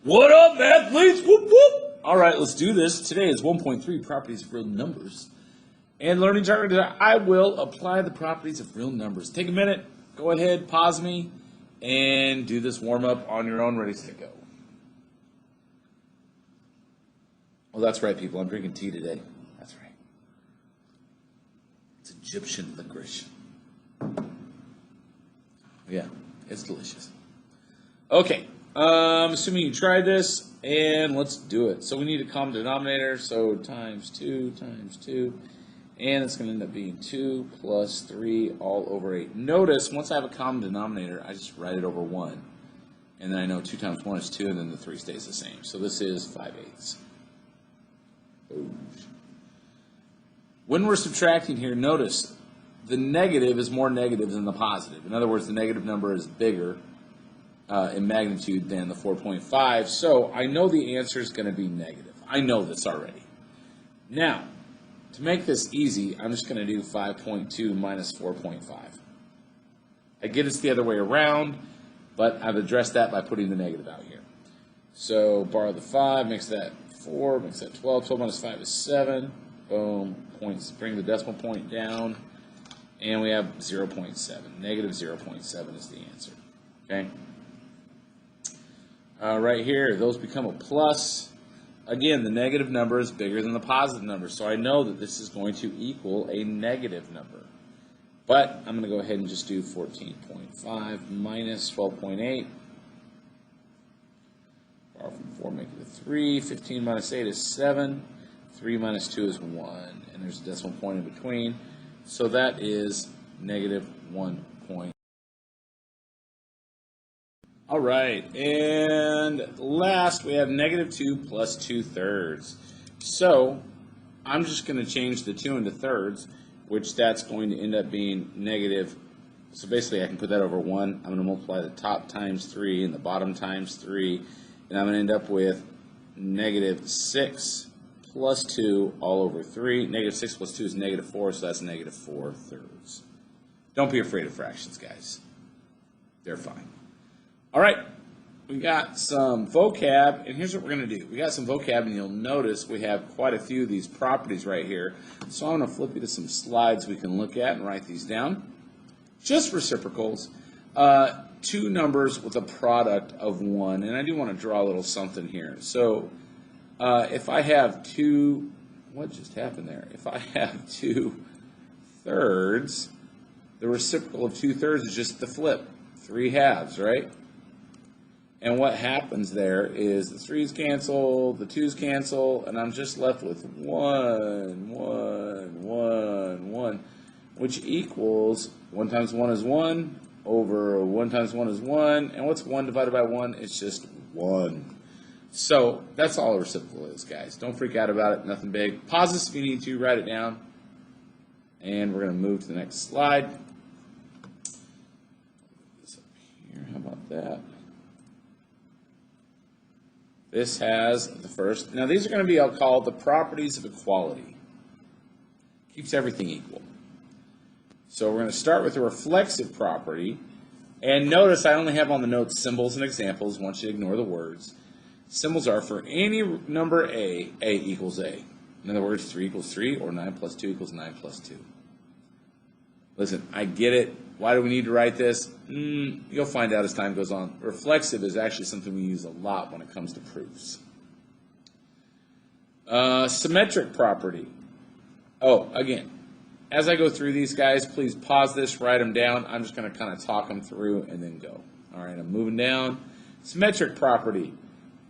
What up, athletes? Whoop, whoop. All right, let's do this. Today is 1.3 properties of real numbers. And learning jargon, I will apply the properties of real numbers. Take a minute, go ahead, pause me, and do this warm-up on your own, ready to go. Oh, that's right, people. I'm drinking tea today. That's right. It's Egyptian licorice. Yeah, it's delicious. Okay. Assuming you tried this, and let's do it. So we need a common denominator, so times 2, and it's going to end up being 2 plus 3 all over 8. Notice, once I have a common denominator, I just write it over 1. And then I know 2 times 1 is 2, and then the 3 stays the same. So this is 5/8. When we're subtracting here, notice the negative is more negative than the positive. In other words, the negative number is bigger in magnitude than the 4.5, so I know the answer is going to be negative. I know this already. Now, to make this easy, I'm just going to do 5.2 minus 4.5. I get it's the other way around, but I've addressed that by putting the negative out here. So borrow the 5, makes that 4, makes that 12. 12 minus 5 is 7. Boom. Points, bring the decimal point down, and we have 0.7. Negative 0.7 is the answer. Okay? Right here, those become a plus. Again, the negative number is bigger than the positive number, so I know that this is going to equal a negative number. But I'm going to go ahead and just do 14.5 minus 12.8. Borrow from 4, make it a 3. 15 minus 8 is 7. 3 minus 2 is 1. And there's a decimal point in between. So that is negative 1. All right, and last we have negative 2 plus 2/3. So I'm just going to change the 2 into thirds, which that's going to end up being negative. So basically I can put that over 1. I'm going to multiply the top times 3 and the bottom times 3, and I'm going to end up with negative 6 plus 2 all over 3. Negative 6 plus 2 is negative 4, so that's negative 4/3. Don't be afraid of fractions, guys. They're fine. All right, we got some vocab, and here's what we're going to do. We got some vocab, and you'll notice we have quite a few of these properties right here. So I'm going to flip you to some slides we can look at and write these down. Just reciprocals, 2 numbers with a product of 1, and I do want to draw a little something here. So if I have 2, what just happened there? If I have 2 thirds, the reciprocal of 2 thirds is just the flip, 3 halves, right? And what happens there is the 3's cancel, the 2's cancel, and I'm just left with 1, 1, 1, 1, which equals 1 times 1 is 1 over 1 times 1 is 1. And what's 1 divided by 1? It's just 1. So that's all a reciprocal is, guys. Don't freak out about it. Nothing big. Pause this if you need to. Write it down. And we're going to move to the next slide. Put this up here. How about that? This has the first. Now, these are going to be, I'll call the properties of equality. Keeps everything equal. So we're going to start with a reflexive property. And notice I only have on the notes symbols and examples. I want you to ignore the words. Symbols are for any number A equals A. In other words, 3 equals 3, or 9 plus 2 equals 9 plus 2. Listen, I get it. Why do we need to write this? You'll find out as time goes on. Reflexive is actually something we use a lot when it comes to proofs. Symmetric property. Oh, again, as I go through these guys, please pause this, write them down. I'm just going to kind of talk them through and then go. All right, I'm moving down. Symmetric property.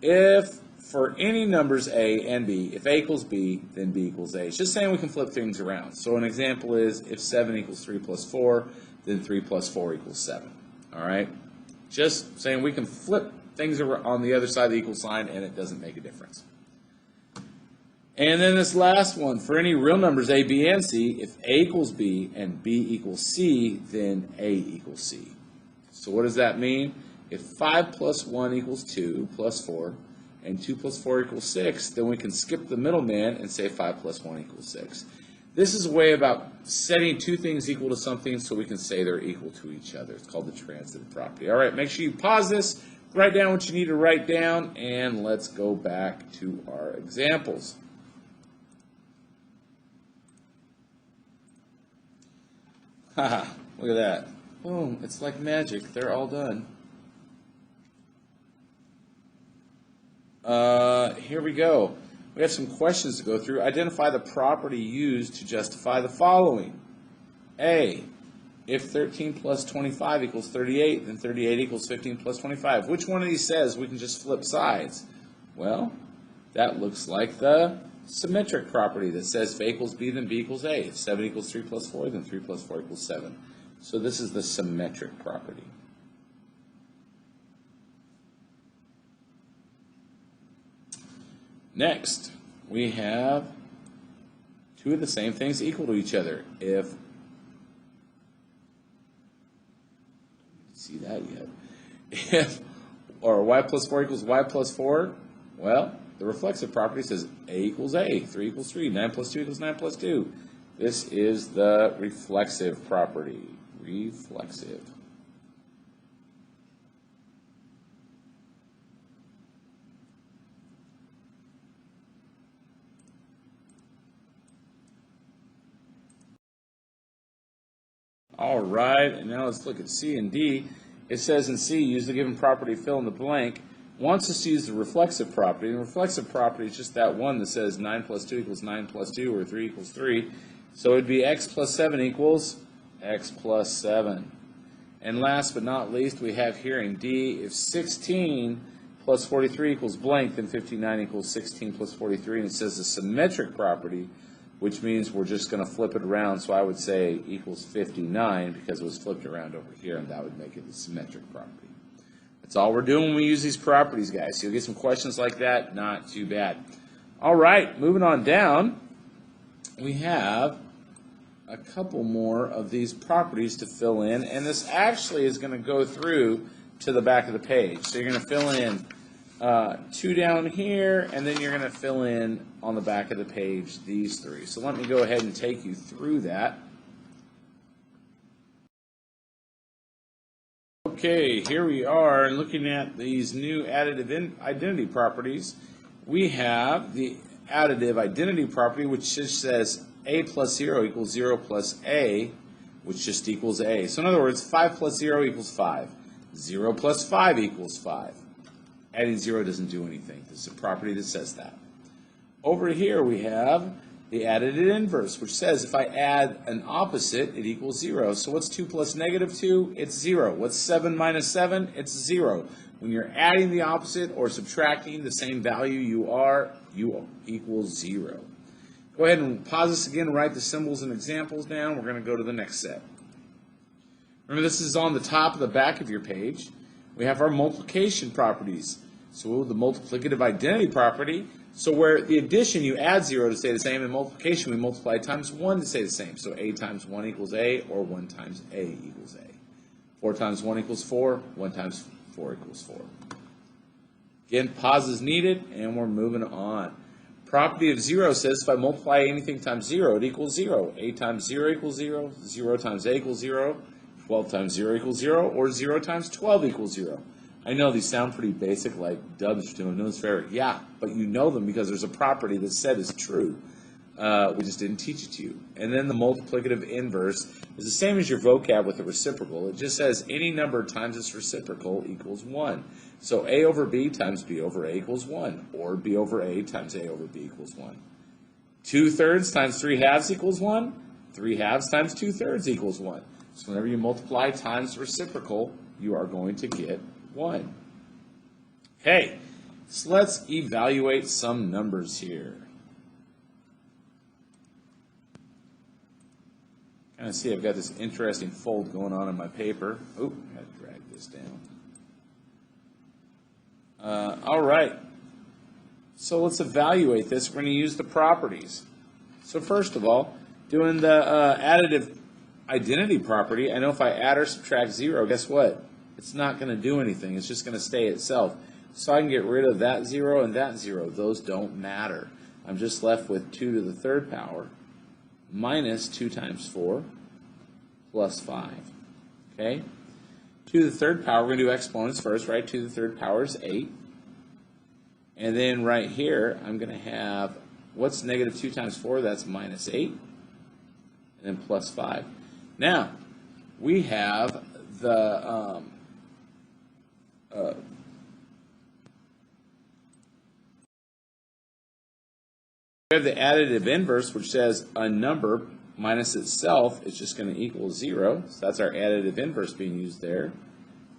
If for any numbers A and B, if A equals B, then B equals A. It's just saying we can flip things around. So an example is if 7 equals 3 plus 4, then 3 plus 4 equals 7. All right? Just saying we can flip things on the other side of the equal sign, and it doesn't make a difference. And then this last one, for any real numbers A, B, and C, if A equals B and B equals C, then A equals C. So what does that mean? If 5 plus 1 equals 2 plus 4, and 2 plus 4 equals 6, then we can skip the middleman and say 5 plus 1 equals 6. This is a way about setting two things equal to something so we can say they're equal to each other. It's called the transitive property. All right, make sure you pause this, write down what you need to write down, and let's go back to our examples. Haha, look at that. Boom, it's like magic. They're all done. Here we go. We have some questions to go through. Identify the property used to justify the following. A, if 13 plus 25 equals 38, then 38 equals 15 plus 25. Which one of these says we can just flip sides? Well, that looks like the symmetric property that says if A equals B, then B equals A. If 7 equals 3 plus 4, then 3 plus 4 equals 7. So this is the symmetric property. Next, we have two of the same things equal to each other. If, see that yet? If, or y plus 4 equals y plus 4, well, the reflexive property says A equals A, 3 equals 3, 9 plus 2 equals 9 plus 2. This is the reflexive property. Reflexive. All right, and now let's look at C and D. It says in C, use the given property to fill in the blank. Wants us to use the reflexive property. And the reflexive property is just that one that says 9 plus 2 equals 9 plus 2, or 3 equals 3. So it would be x plus 7 equals x plus 7. And last but not least, we have here in D, if 16 plus 43 equals blank, then 59 equals 16 plus 43. And it says the symmetric property, which means we're just going to flip it around. So I would say equals 59 because it was flipped around over here, and that would make it the symmetric property. That's all we're doing when we use these properties, guys. So you'll get some questions like that. Not too bad. All right, moving on down, we have a couple more of these properties to fill in, and this actually is going to go through to the back of the page. So you're going to fill in 2 down here, and then you're going to fill in on the back of the page these 3. So let me go ahead and take you through that. Okay, here we are looking at these new additive identity properties. We have the additive identity property, which just says A plus 0 equals 0 plus A, which just equals A. So in other words, 5 plus 0 equals 5. 0 plus 5 equals 5. Adding 0 doesn't do anything. This is a property that says that. Over here we have the additive inverse, which says if I add an opposite, it equals 0. So what's 2 plus negative 2? It's 0. What's 7 minus 7? It's 0. When you're adding the opposite or subtracting the same value you equals 0. Go ahead and pause this again and write the symbols and examples down. We're going to go to the next set. Remember, this is on the top of the back of your page. We have our multiplication properties. So the multiplicative identity property, so where the addition you add 0 to stay the same, and multiplication we multiply times 1 to stay the same. So A times 1 equals A, or 1 times A equals A. 4 times 1 equals 4, 1 times 4 equals 4. Again, pause is needed, and we're moving on. Property of 0 says if I multiply anything times 0, it equals 0. A times 0 equals 0, 0 times A equals 0, 12 times 0 equals 0, or 0 times 12 equals 0. I know these sound pretty basic, like Dubs doing Noah's Fair. Yeah, but you know them because there's a property that said is true. We just didn't teach it to you. And then the multiplicative inverse is the same as your vocab with the reciprocal. It just says any number times its reciprocal equals 1. So A over B times B over A equals 1, or B over A times A over B equals 1. 2/3 times 3/2 equals 1. 3/2 times 2/3 equals 1. So whenever you multiply times the reciprocal, you are going to get 1. Okay, so let's evaluate some numbers here. Kind of see I've got this interesting fold going on in my paper. Oh, I had to drag this down. All right, so let's evaluate this. We're going to use the properties. So first of all, doing the additive identity property, I know if I add or subtract 0, guess what? It's not going to do anything. It's just going to stay itself. So I can get rid of that 0 and that 0. Those don't matter. I'm just left with 2 to the 3rd power minus 2 times 4 plus 5. Okay? 2 to the third power, we're going to do exponents first, right? 2 to the third power is 8. And then right here, I'm going to have, what's negative 2 times 4? That's minus 8. And then plus 5. Now, we have the additive inverse, which says a number minus itself is just going to equal 0. So that's our additive inverse being used there.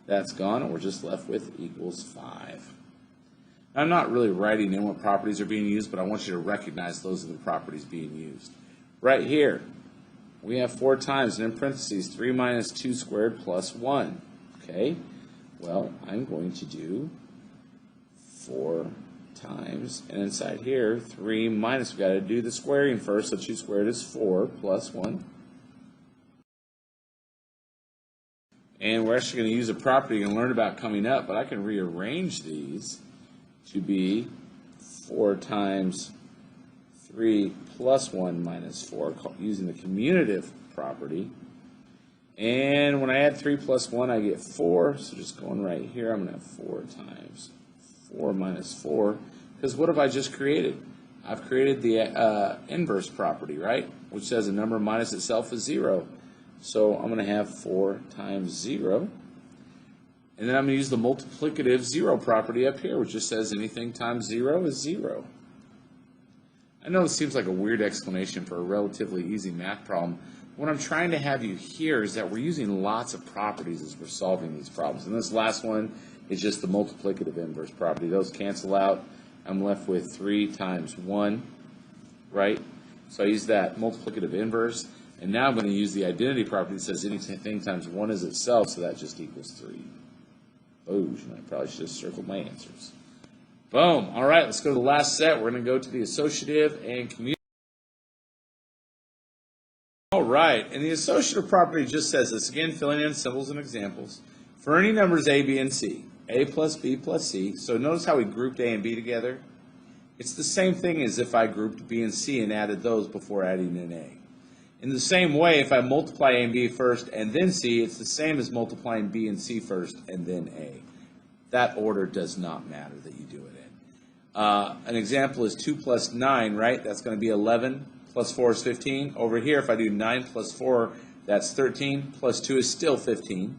That's gone, and we're just left with equals 5. I'm not really writing in what properties are being used, but I want you to recognize those are the properties being used. Right here, we have 4 times, and in parentheses, 3 minus 2 squared plus 1. Okay, well, I'm going to do 4 times, and inside here, 3 minus, we've got to do the squaring first, so 2 squared is 4 plus 1. And we're actually going to use a property you're going to learn about coming up, but I can rearrange these to be 4 times 3 plus 1 minus 4, using the commutative property. And when I add 3 plus 1, I get 4. So just going right here, I'm going to have 4 times 4 minus 4. Because what have I just created? I've created the inverse property, right? Which says a number minus itself is 0. So I'm going to have 4 times 0. And then I'm going to use the multiplicative 0 property up here, which just says anything times 0 is 0. I know this seems like a weird explanation for a relatively easy math problem. What I'm trying to have you hear is that we're using lots of properties as we're solving these problems. And this last one is just the multiplicative inverse property. Those cancel out. I'm left with 3 times 1, right? So I use that multiplicative inverse. And now I'm going to use the identity property that says anything times 1 is itself, so that just equals 3. Boom. I probably should have circled my answers. Boom. All right, let's go to the last set. We're going to go to the associative and commutative. All right, and the associative property just says this. Again, filling in symbols and examples. For any numbers A, B, and C, A plus B plus C. So notice how we grouped A and B together? It's the same thing as if I grouped B and C and added those before adding in A. In the same way, if I multiply A and B first and then C, it's the same as multiplying B and C first and then A. That order does not matter that you do it in. An example is 2 plus 9, right? That's going to be 11. Plus 4 is 15. Over here, if I do 9 plus 4, that's 13. Plus 2 is still 15.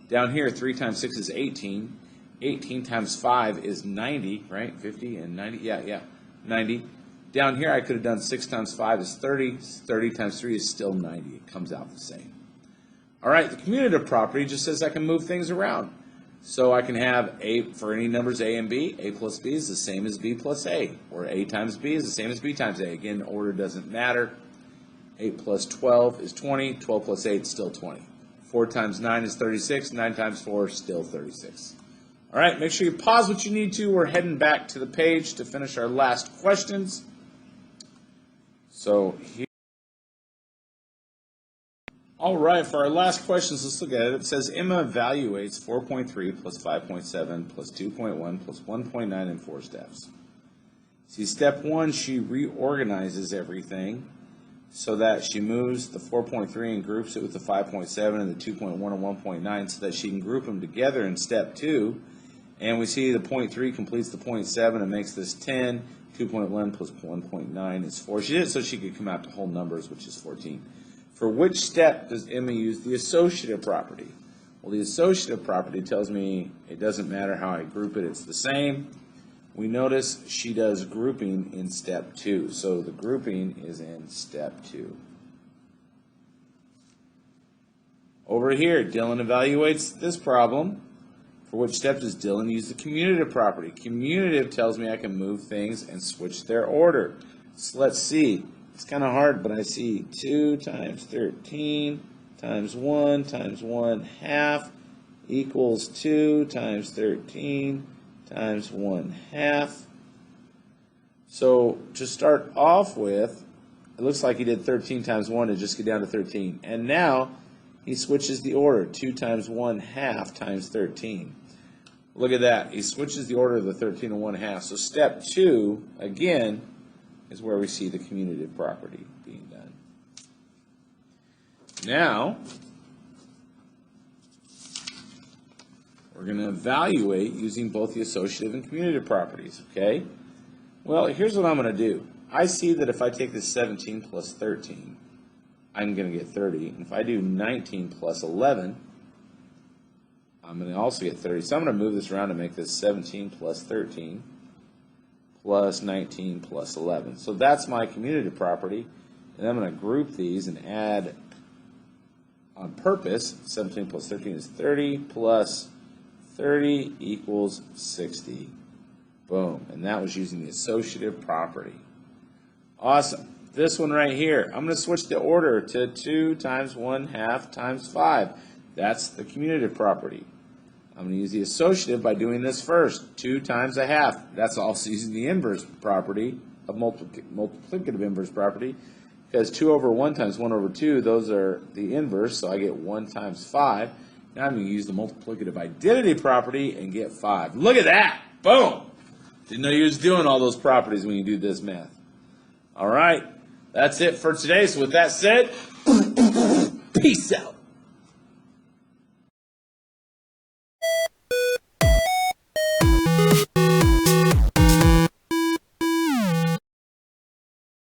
Down here, 3 times 6 is 18. 18 times 5 is 90, right? 50 and 90. Yeah, 90. Down here, I could have done 6 times 5 is 30. 30 times 3 is still 90. It comes out the same. All right, the commutative property just says I can move things around. So I can have A for any numbers A and B. A plus B is the same as B plus A. Or A times B is the same as B times A. Again, order doesn't matter. 8 plus 12 is 20. 12 plus 8 is still 20. 4 times 9 is 36. 9 times 4 is still 36. All right, make sure you pause what you need to. We're heading back to the page to finish our last questions. So here. All right, for our last questions, let's look at it. It says Emma evaluates 4.3 plus 5.7 plus 2.1 plus 1.9 in 4 steps. See, step 1, she reorganizes everything so that she moves the 4.3 and groups it with the 5.7 and the 2.1 and 1.9 so that she can group them together in step 2. And we see the 0.3 completes the 0.7 and makes this 10. 2.1 plus 1.9 is 4. She did it so she could come out to whole numbers, which is 14. For which step does Emma use the associative property? Well, the associative property tells me it doesn't matter how I group it, it's the same. We notice she does grouping in step 2. So the grouping is in step 2. Over here, Dylan evaluates this problem. For which step does Dylan use the commutative property? Commutative tells me I can move things and switch their order. So let's see. It's kind of hard, but I see 2 times 13 times 1 times 1/2 equals 2 times 13 times 1/2. So to start off with, it looks like he did 13 times 1 to just get down to 13. And now he switches the order, 2 times 1/2 times 13. Look at that. He switches the order of the 13 and 1/2. So step 2, again, is where we see the commutative property being done. Now, we're going to evaluate using both the associative and commutative properties, okay? Well, here's what I'm going to do. I see that if I take this 17 plus 13, I'm going to get 30. And if I do 19 plus 11, I'm going to also get 30. So I'm going to move this around to make this 17 plus 13 plus 19 plus 11. So that's my commutative property. And I'm going to group these and add on purpose. 17 plus 13 is 30 plus 30 equals 60. Boom. And that was using the associative property. Awesome. This one right here, I'm going to switch the order to 2 times 1/2 times 5. That's the commutative property. I'm going to use the associative by doing this first. 2 times 1/2. That's also using the inverse property of multiplicative inverse property, because 2 over 1 times 1 over 2, those are the inverse, so I get 1 times 5. Now I'm going to use the multiplicative identity property and get 5. Look at that! Boom! Didn't know you was doing all those properties when you do this math. All right, that's it for today. So with that said, peace out.